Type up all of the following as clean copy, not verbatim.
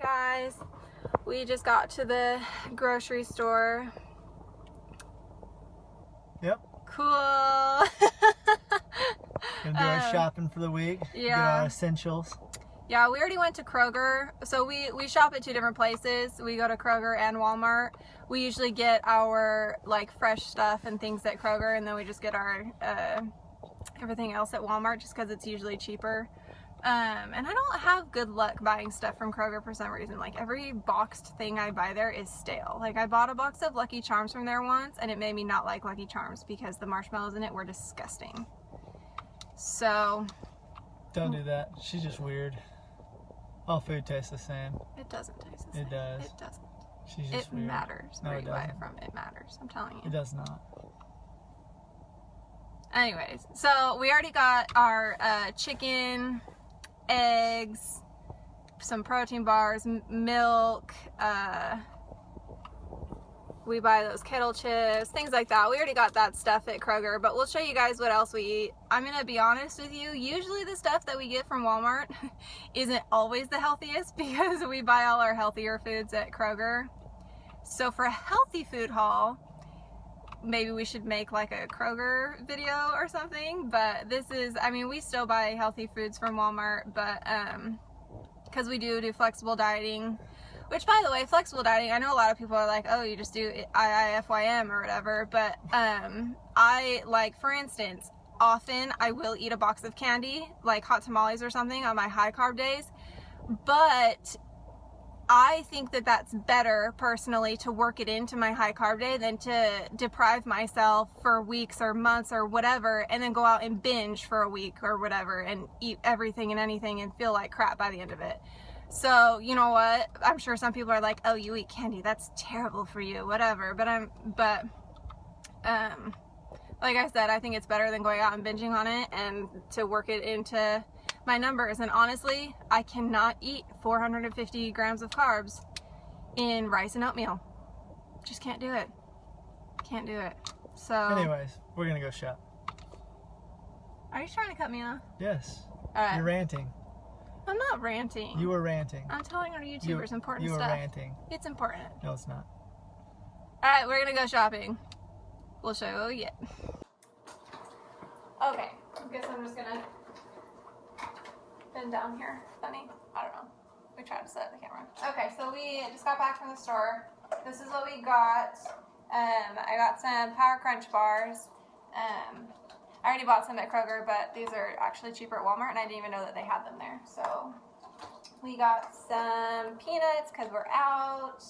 guys, we just got to the grocery store. Yep. Cool. Gonna do our shopping for the week. Yeah. Get our essentials. Yeah, we already went to Kroger. So we shop at two different places. We go to Kroger and Walmart. We usually get our like fresh stuff and things at Kroger, and then we just get our everything else at Walmart just because it's usually cheaper. And I don't have good luck buying stuff from Kroger for some reason. Like every boxed thing I buy there is stale. Like I bought a box of Lucky Charms from there once and it made me not like Lucky Charms because the marshmallows in it were disgusting. So don't do that. She's just weird. All food tastes the same. It doesn't taste the same. It does. It doesn't. She's just weird. It matters No, where it you buy it doesn't. from. It matters. I'm telling you. It does not. Anyways, so we already got our chicken, eggs, some protein bars, milk, we buy those kettle chips, things like that. We already got that stuff at Kroger, but we'll show you guys what else we eat. I'm gonna be honest with you, usually the stuff that we get from Walmart isn't always the healthiest because we buy all our healthier foods at Kroger. So for a healthy food haul, maybe we should make like a Kroger video or something, but this is, I mean, we still buy healthy foods from Walmart, but because we do flexible dieting, which by the way, flexible dieting, I know a lot of people are like, oh, you just do IIFYM or whatever, but I, like, for instance, often I will eat a box of candy, like hot tamales or something on my high carb days, but I think that that's better personally to work it into my high carb day than to deprive myself for weeks or months or whatever and then go out and binge for a week or whatever and eat everything and anything and feel like crap by the end of it. So, you know what? I'm sure some people are like, oh, you eat candy, that's terrible for you, whatever. But like I said, I think it's better than going out and binging on it and to work it into my numbers. And honestly, I cannot eat 450 grams of carbs in rice and oatmeal. Just can't do it. Can't do it. So Anyways, we're gonna go shop. Are you trying to cut me off? Yes. All right. You're ranting. I'm not ranting. You were ranting. I'm telling our YouTubers important you stuff. were ranting. It's important. No, it's not. Alright, we're gonna go shopping. We'll show you what we get. Okay, I guess I'm just gonna bend down here. Funny? I don't know. We tried to set the camera. Okay, so we just got back from the store. This is what we got. I got some Power Crunch bars. I already bought some at Kroger, but these are actually cheaper at Walmart, and I didn't even know that they had them there. So we got some peanuts because we're out.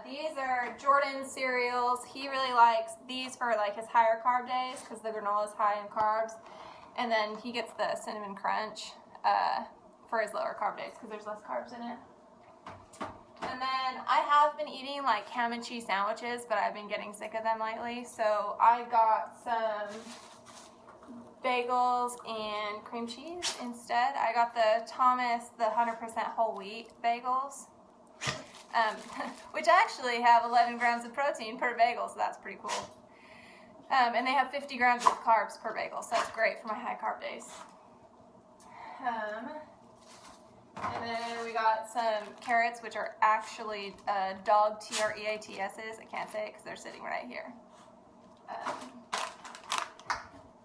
These are Jordan cereals. He really likes these for like his higher carb days because the granola is high in carbs. And then he gets the Cinnamon Crunch for his lower carb days because there's less carbs in it. And then I have been eating like ham and cheese sandwiches, but I've been getting sick of them lately. So I got some bagels and cream cheese instead. I got the Thomas, the 100% whole wheat bagels, which actually have 11 grams of protein per bagel, so that's pretty cool. And they have 50 grams of carbs per bagel, so that's great for my high carb days. And then we got some carrots, which are actually dog TREATS's. I can't say it because they're sitting right here.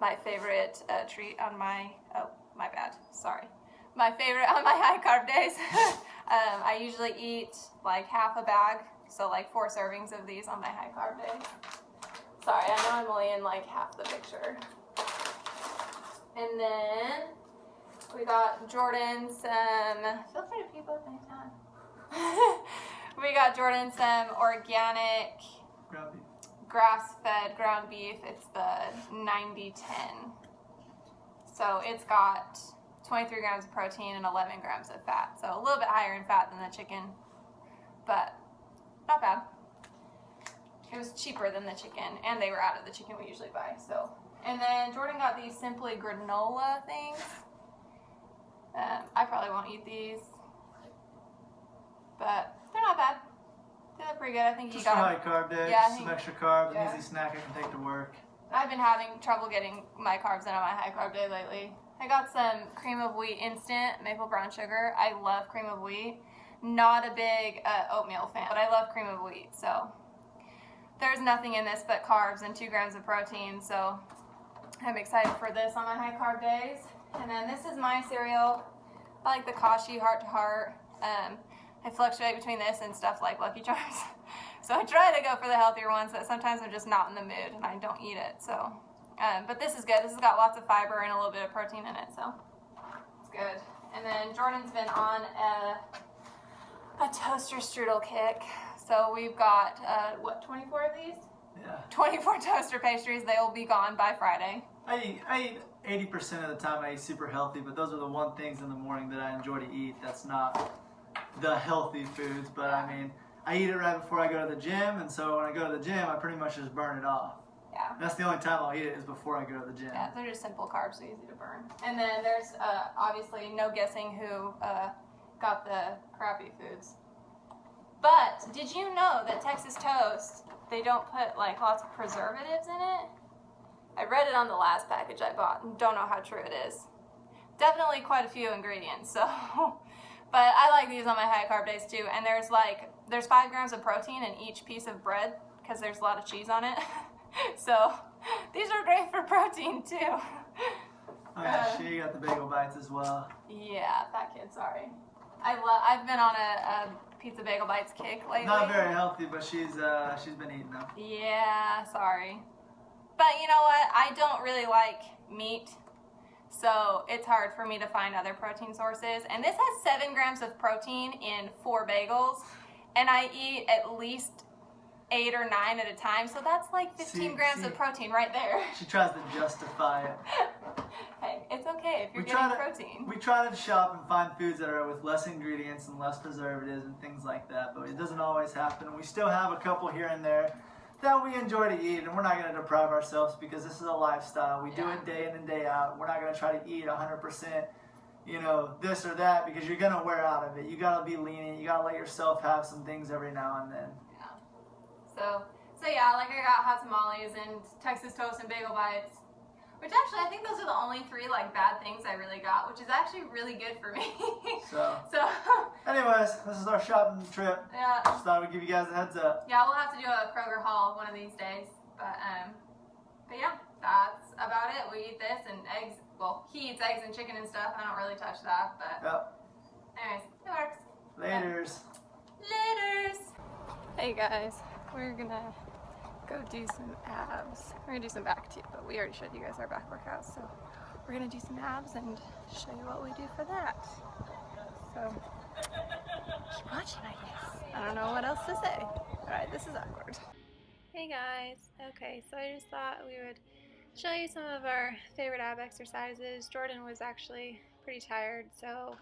My favorite treat on my, oh, my bad, sorry. My favorite on my high carb days. I usually eat like half a bag, so like 4 servings of these on my high carb days. Sorry, I know I'm only in like half the picture. And then we got Jordan some, feel free to peep up anytime. We got Jordan some organic grass-fed ground beef. It's the 90-10. So it's got 23 grams of protein and 11 grams of fat. So a little bit higher in fat than the chicken, but not bad. It was cheaper than the chicken, and they were out of the chicken we usually buy. So, and then Jordan got these Simply granola things. I probably won't eat these, but they're not bad. They look pretty good. I think Just you got high carb days, yeah, some extra carbs, yeah. an easy snack I can take to work. I've been having trouble getting my carbs in on my high carb day lately. I got some cream of wheat instant maple brown sugar. I love cream of wheat. not a big oatmeal fan, but I love cream of wheat, so there's nothing in this but carbs and 2 grams of protein, so I'm excited for this on my high carb days. And then this is my cereal. I like the Kashi Heart to Heart. I fluctuate between this and stuff like Lucky Charms. So I try to go for the healthier ones, but sometimes I'm just not in the mood and I don't eat it. So, but this is good. This has got lots of fiber and a little bit of protein in it, so it's good. And then Jordan's been on a toaster strudel kick. So we've got, 24 of these? Yeah. 24 toaster pastries. They will be gone by Friday. I eat 80% of the time I eat super healthy, but those are the one things in the morning that I enjoy to eat that's not the healthy foods. But I mean, I eat it right before I go to the gym, and so when I go to the gym, I pretty much just burn it off. Yeah. That's the only time I'll eat it is before I go to the gym. Yeah, they're just simple carbs, so easy to burn. And then there's obviously no guessing who got the crappy foods. But did you know that Texas Toast, they don't put like lots of preservatives in it? I read it on the last package I bought and don't know how true it is. Definitely quite a few ingredients, so. But I like these on my high carb days too. And there's 5 grams of protein in each piece of bread because there's a lot of cheese on it. So these are great for protein too. Oh yeah, she got the bagel bites as well. Yeah, fat kid, sorry. I've been on a pizza bagel bites kick lately. Not very healthy, but she's been eating them. Yeah, sorry. But you know what? I don't really like meat, so it's hard for me to find other protein sources. And this has 7 grams of protein in 4 bagels, and I eat at least 8 or 9 at a time, so that's like 15 grams of protein right there. She tries to justify it. Hey, it's okay if you're getting protein. We try to shop and find foods that are with less ingredients and less preservatives and things like that, but it doesn't always happen. We still have a couple here and there that we enjoy to eat, and we're not going to deprive ourselves because this is a lifestyle. We do it day in and day out. We're not going to try to eat 100%, this or that, because you're going to wear out of it. You got to be lenient. You got to let yourself have some things every now and then. So yeah, like I got hot tamales and Texas Toast and bagel bites, which actually I think those are the only 3 like bad things I really got, which is actually really good for me. So anyways, this is our shopping trip. Yeah. Just thought we'd give you guys a heads up. Yeah, we'll have to do a Kroger haul one of these days. But yeah, that's about it. We eat this and eggs. Well, he eats eggs and chicken and stuff. I don't really touch that, but anyways, it works. Laters. Hey guys. We're gonna go do some abs. We're gonna do some back too, but we already showed you guys our back workouts, so we're gonna do some abs and show you what we do for that. So keep watching, I guess. I don't know what else to say. Alright, this is awkward. Hey guys. Okay, so I just thought we would show you some of our favorite ab exercises. Jordan was actually pretty tired, so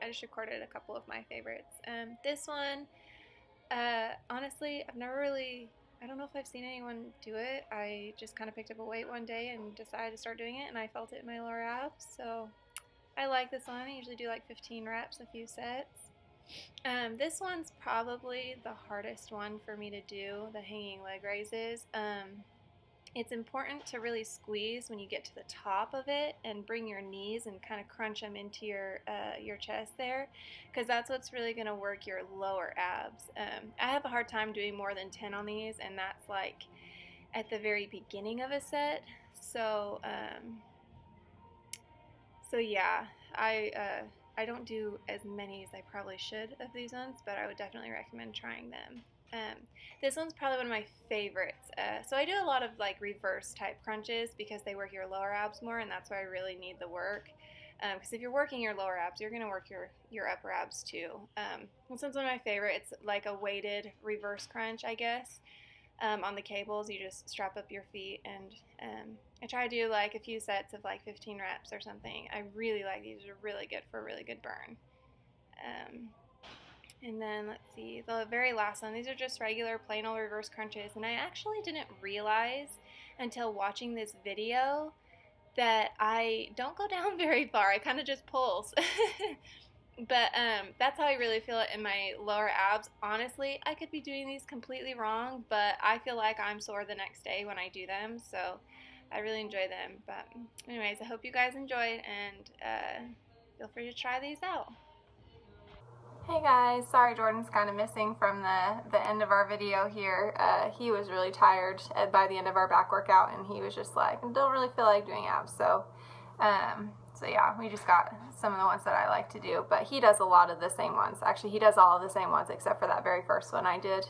I just recorded a couple of my favorites. This one, honestly, I don't know if I've seen anyone do it. I just kind of picked up a weight one day and decided to start doing it, and I felt it in my lower abs, so I like this one. I usually do like 15 reps, a few sets. This one's probably the hardest one for me to do, the hanging leg raises. It's important to really squeeze when you get to the top of it and bring your knees and kind of crunch them into your chest there, because that's what's really going to work your lower abs. I have a hard time doing more than 10 on these, and that's like at the very beginning of a set. So yeah, I don't do as many as I probably should of these ones, but I would definitely recommend trying them. This one's probably one of my favorites. So I do a lot of like reverse type crunches because they work your lower abs more, and that's where I really need the work. Because if you're working your lower abs, you're going to work your upper abs too. This one's one of my favorites. It's like a weighted reverse crunch, I guess. On the cables, you just strap up your feet, and I try to do like a few sets of like 15 reps or something. I really like these. They're really good for a really good burn. And then let's see, the very last one, these are just regular plain old reverse crunches, and I actually didn't realize until watching this video that I don't go down very far. I kind of just pulse. But that's how I really feel it in my lower abs. Honestly, I could be doing these completely wrong, but I feel like I'm sore the next day when I do them, so I really enjoy them. But anyways, I hope you guys enjoyed, and feel free to try these out. Hey guys, sorry Jordan's kind of missing from the end of our video here. He was really tired by the end of our back workout, and he was just like, don't really feel like doing abs. So yeah, we just got some of the ones that I like to do, but he does a lot of the same ones. Actually, he does all of the same ones except for that very first one I did.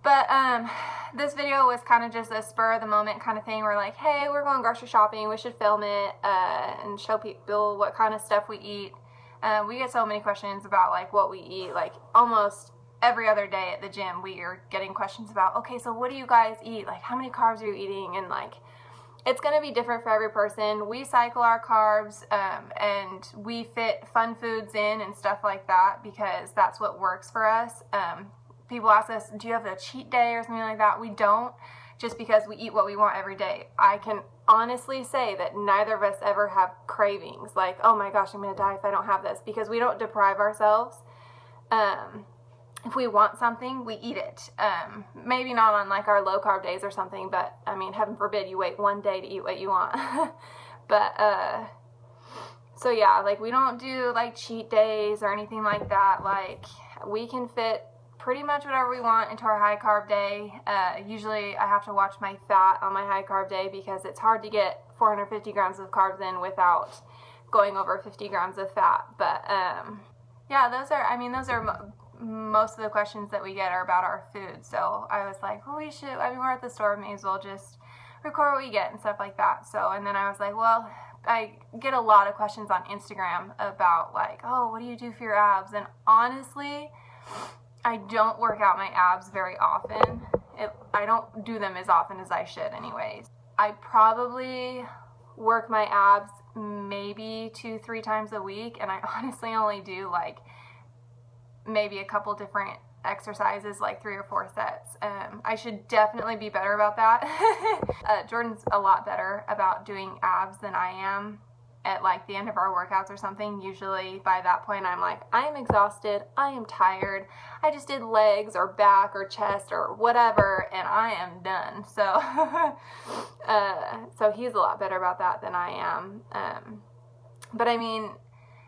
But this video was kind of just a spur of the moment kind of thing. We're like, hey, we're going grocery shopping, we should film it and show people what kind of stuff we eat. We get so many questions about like what we eat. Like almost every other day at the gym we are getting questions about, okay, so what do you guys eat? Like how many carbs are you eating? And like it's going to be different for every person. We cycle our carbs and we fit fun foods in and stuff like that because that's what works for us. People ask us, do you have a cheat day or something like that? We don't, just because we eat what we want every day. I can honestly say that neither of us ever have cravings like, oh my gosh, I'm going to die if I don't have this, because we don't deprive ourselves. If we want something, we eat it. Maybe not on like our low carb days or something, but I mean, heaven forbid you wait one day to eat what you want. But so yeah, like we don't do like cheat days or anything like that. Like we can fit pretty much whatever we want into our high carb day. Usually I have to watch my fat on my high carb day because it's hard to get 450 grams of carbs in without going over 50 grams of fat. But yeah, those are most of the questions that we get are about our food. So I was like, well, we're at the store, may as well just record what we get and stuff like that. So, and then I was like, well, I get a lot of questions on Instagram about like, oh, what do you do for your abs? And honestly, I don't work out my abs very often. I don't do them as often as I should anyways. I probably work my abs maybe 2-3 times a week, and I honestly only do like maybe a couple different exercises, like 3 or 4 sets. I should definitely be better about that. Jordan's a lot better about doing abs than I am at like the end of our workouts or something. Usually by that point I'm like, I am exhausted, I am tired, I just did legs or back or chest or whatever and I am done. So so he's a lot better about that than I am. But I mean,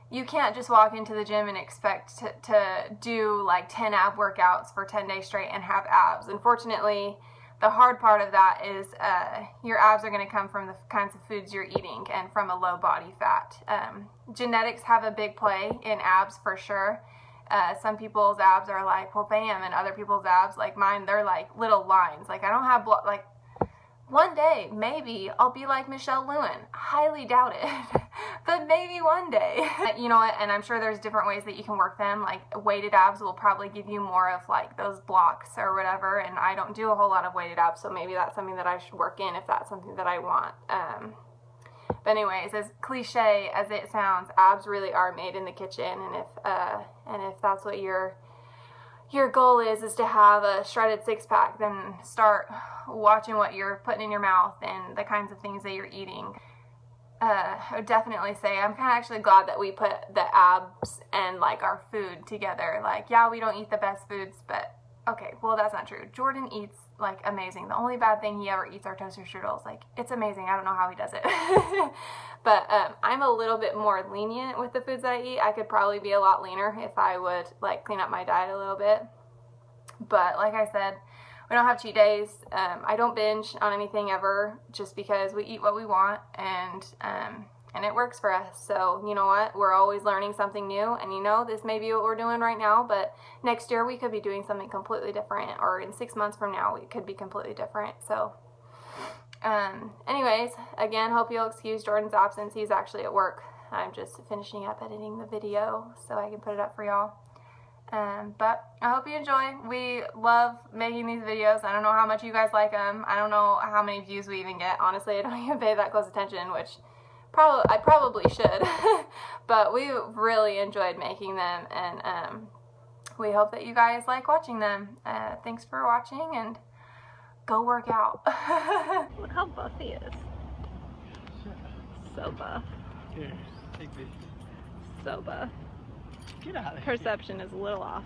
you can't just walk into the gym and expect to do like 10 ab workouts for 10 days straight and have abs. Unfortunately, the hard part of that is your abs are going to come from the kinds of foods you're eating and from a low body fat. Genetics have a big play in abs for sure. Some people's abs are like, well, bam, and other people's abs, like mine, they're like little lines. Like I don't have, like one day, maybe I'll be like Michelle Lewin. Highly doubt it. But maybe one day. You know what, and I'm sure there's different ways that you can work them. Like weighted abs will probably give you more of like those blocks or whatever, and I don't do a whole lot of weighted abs, so maybe that's something that I should work in if that's something that I want. But anyways, as cliche as it sounds, abs really are made in the kitchen, and if that's what your goal is to have a shredded six-pack, then start watching what you're putting in your mouth and the kinds of things that you're eating. I would definitely say I'm kind of actually glad that we put the abs and like our food together. Like, yeah, we don't eat the best foods, but okay, well, that's not true. Jordan eats like amazing. The only bad thing he ever eats are toaster strudels. Like, it's amazing. I don't know how he does it. But I'm a little bit more lenient with the foods that I eat. I could probably be a lot leaner if I would like clean up my diet a little bit. But like I said, we don't have cheat days. I don't binge on anything ever, just because we eat what we want, and it works for us. So you know what? We're always learning something new, and you know, this may be what we're doing right now, but next year we could be doing something completely different, or in 6 months from now we could be completely different. So anyways, again, hope you'll excuse Jordan's absence. He's actually at work. I'm just finishing up editing the video so I can put it up for y'all. But I hope you enjoy. We love making these videos. I don't know how much you guys like them. I don't know how many views we even get. Honestly, I don't even pay that close attention, which I probably should. But we really enjoyed making them, and we hope that you guys like watching them. Thanks for watching, and go work out. Look how buff he is. So buff. Here, take me. So buff. Get out of here. Perception is a little off.